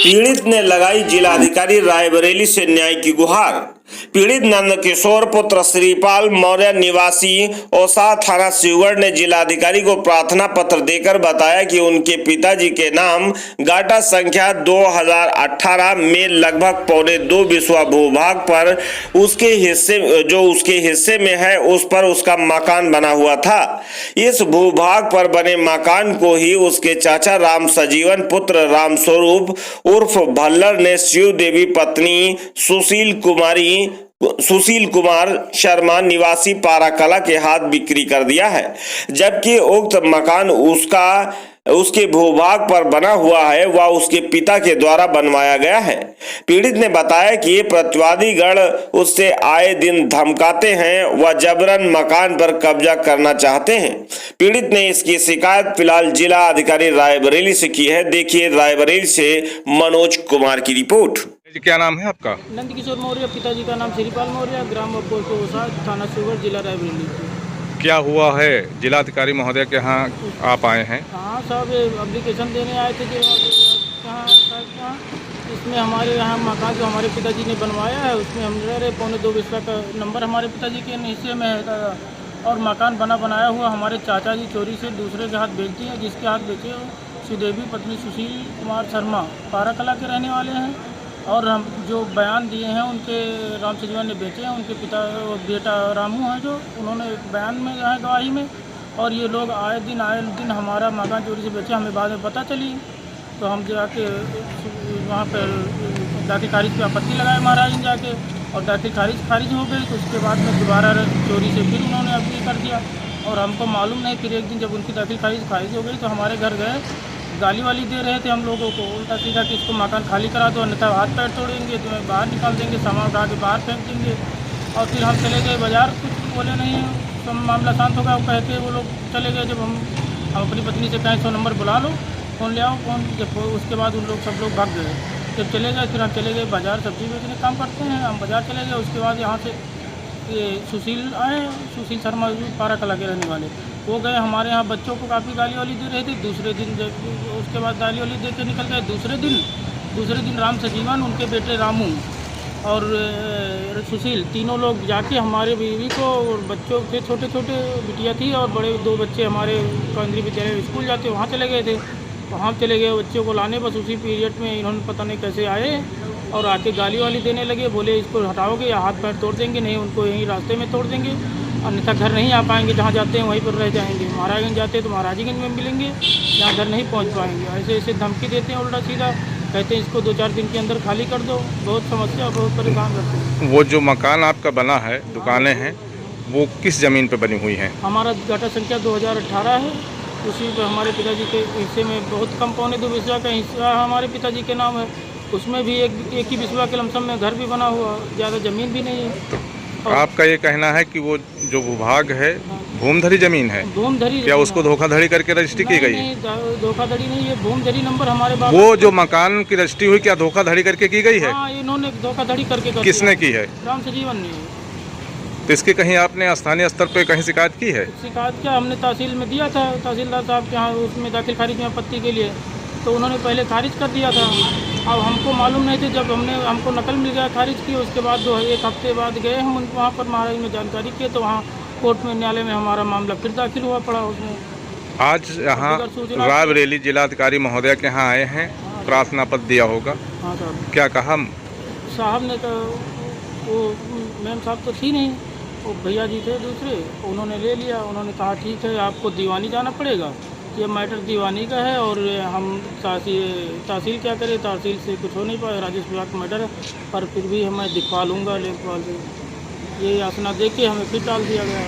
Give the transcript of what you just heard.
पीड़ित ने लगाई जिलाधिकारी रायबरेली से न्याय की गुहार। पीड़ित नंदकिशोर पुत्र श्रीपाल मौर्य निवासी औसा थाना शिवगढ़ ने जिलाधिकारी को प्रार्थना पत्र देकर बताया कि उनके पिताजी के नाम गाटा संख्या 2018 में लगभग 2.25 बिस्वा भूभाग पर उसके हिस्से में है, उस पर उसका मकान बना हुआ था। इस भूभाग पर बने मकान को ही उसके चाचा राम सजीवन पुत्र राम स्वरूप उर्फ भल्लर ने शिव देवी पत्नी सुशील कुमार शर्मा निवासी पाराकला के हाथ बिक्री कर दिया है, जबकि उक्त मकान उसके भूभाग पर बना हुआ है वह उसके पिता के द्वारा बनवाया गया है। पीड़ित ने बताया कि प्रतिवादी गण उससे आए दिन धमकाते हैं व जबरन मकान पर कब्जा करना चाहते हैं। पीड़ित ने इसकी शिकायत फिलहाल जिला अधिकारी रायबरेली से की है। देखिए रायबरेली से मनोज कुमार की रिपोर्ट। क्या नाम है आपका? नंदकिशोर मौर्य, पिताजी का नाम श्रीपाल मौर्य, ग्राम औसा, थाना शिवगढ़, जिला रायबरेली। क्या हुआ है? जिलाधिकारी महोदय के यहाँ आप आए हैं? हाँ साहब, एप्लीकेशन देने आए थे यहाँ इसमें हमारे यहाँ मकान जो हमारे पिताजी ने बनवाया है उसमें हम रह रहे 2.25 बिस्वा का नंबर हमारे पिताजी के हिस्से में है और मकान बनाया हुआ हमारे चाचा जी चोरी से दूसरे के हाथ बेचती हैं, जिसके हाथ बेचे हो श्रीदेवी पत्नी सुशील कुमार शर्मा पाराकला के रहने वाले हैं। और हम जो बयान दिए हैं उनके राम सजीवन ने बेचे हैं, उनके पिता बेटा रामू हैं जो उन्होंने बयान में है गवाही में। और ये लोग आए दिन हमारा मकान चोरी से बेचे, हमें बाद में पता चली तो हम जाके वहाँ पर दाखिल खारिज की आपत्ति लगाए महाराज ने जाके, और दाखिल खारिज हो गई। तो उसके बाद में दोबारा चोरी से फिर उन्होंने अपील कर दिया और हमको मालूम नहीं। फिर एक दिन जब उनकी दाखिल खारिज हो गई तो हमारे घर गए, गाली वाली दे रहे थे हम लोगों को उल्टा सीधा कि इसको मकान खाली करा दो अन्यथा हाथ पैर तोड़ेंगे, तुम्हें बाहर निकाल देंगे, सामान उठा के बाहर फेंक देंगे। और फिर हम चले गए बाज़ार, कुछ बोले नहीं, तो मामला शांत हो गया। वो कह के वो लोग चले गए। जब हम अपनी पत्नी से कहें 100 नंबर बुला लो, फ़ोन ले आओ, फ़ोन जब उसके बाद उन लोग सब लोग भाग गए। जब चले गए फिर हम चले गए बाज़ार, सब्जी बेचने काम करते हैं हम, बाज़ार चले गए। उसके बाद यहाँ से ये सुशील शर्मा पाराकला के रहने वाले, वो गए हमारे यहाँ बच्चों को काफ़ी गाली वाली दे रहे थे। दूसरे दिन जब उसके बाद गाली वाली दे के निकल गए। दूसरे दिन राम सजीवन, उनके बेटे रामू और सुशील, तीनों लोग जाके हमारे बीवी को और बच्चों के छोटे बिटिया थी और बड़े 2 बच्चे हमारे केंद्रीय विद्यालय स्कूल जाते वहाँ चले गए थे। वहाँ चले गए बच्चों को लाने, बस उसी पीरियड में इन्होंने पता नहीं कैसे आए और आके गाली वाली देने लगे। बोले इसको हटाओगे या हाथ पैर तोड़ देंगे, नहीं उनको यहीं रास्ते में तोड़ देंगे, अन्यथा घर नहीं आ पाएंगे, जहाँ जाते हैं वहीं पर रह जाएंगे। महाराजगंज जाते हैं तो महाराजगंज में मिलेंगे, यहाँ घर नहीं पहुँच पाएंगे। ऐसे धमकी देते हैं उल्टा सीधा, कहते हैं इसको 2-4 दिन के अंदर खाली कर दो। बहुत समस्या, बहुत परेशान करते हैं। वो जो मकान आपका बना है, दुकानें हैं, वो किस ज़मीन पे बनी हुई हैं? हमारा गाटा संख्या 2018 है, उसी पर हमारे पिताजी के हिस्से में बहुत कम 2.25 बिस्वा का हिस्सा हमारे पिताजी के नाम है। उसमें भी एक ही बिस्वा के लमसम में घर भी बना हुआ, ज़्यादा ज़मीन भी नहीं है। तो आपका ये कहना है कि वो जो भूभाग है भूमधरी जमीन है? भूमधरी। क्या उसको धोखाधड़ी करके रजिस्ट्री की गई है? धोखाधड़ी नहीं है, भूमधरी नंबर हमारे बाबा। वो जो मकान की रजिस्ट्री हुई क्या धोखाधड़ी करके की गई है? हाँ, इन्होंने धोखाधड़ी करके किसने की है? राम सजीवन ने। तो इसकी कहीं आपने स्थानीय स्तर पे कहीं शिकायत की है? शिकायत क्या, हमने तहसील में दिया था, तहसीलदार साहब के यहाँ, उसमें दाखिल खारिज में आपत्ति के लिए, तो उन्होंने पहले खारिज कर दिया था। अब हमको मालूम नहीं थे, जब हमको नकल मिल गया खारिज की, उसके बाद 1 हफ्ते बाद गए हम वहाँ पर महाराज में जानकारी किए तो वहाँ कोर्ट में न्यायालय में हमारा मामला फिर दाखिल हुआ पड़ा उसमें। आज यहाँ रायबरेली जिलाधिकारी महोदय के यहाँ आए हैं, प्रार्थना पत्र दिया होगा। हाँ साहब। क्या कहा? साहब ने तो वो मैम साहब तो थी नहीं, वो भैया जी थे दूसरे, उन्होंने ले लिया। उन्होंने कहा ठीक है आपको दीवानी जाना पड़ेगा, ये मैटर दीवानी का है और हम तहसील क्या करें, तहसील से कुछ हो नहीं पाया, राजस्व विभाग का मैटर है, पर फिर भी मैं दिखवा लूँगा लेखपाल से। ये आसना दे के हमें फिर डाल दिया गया।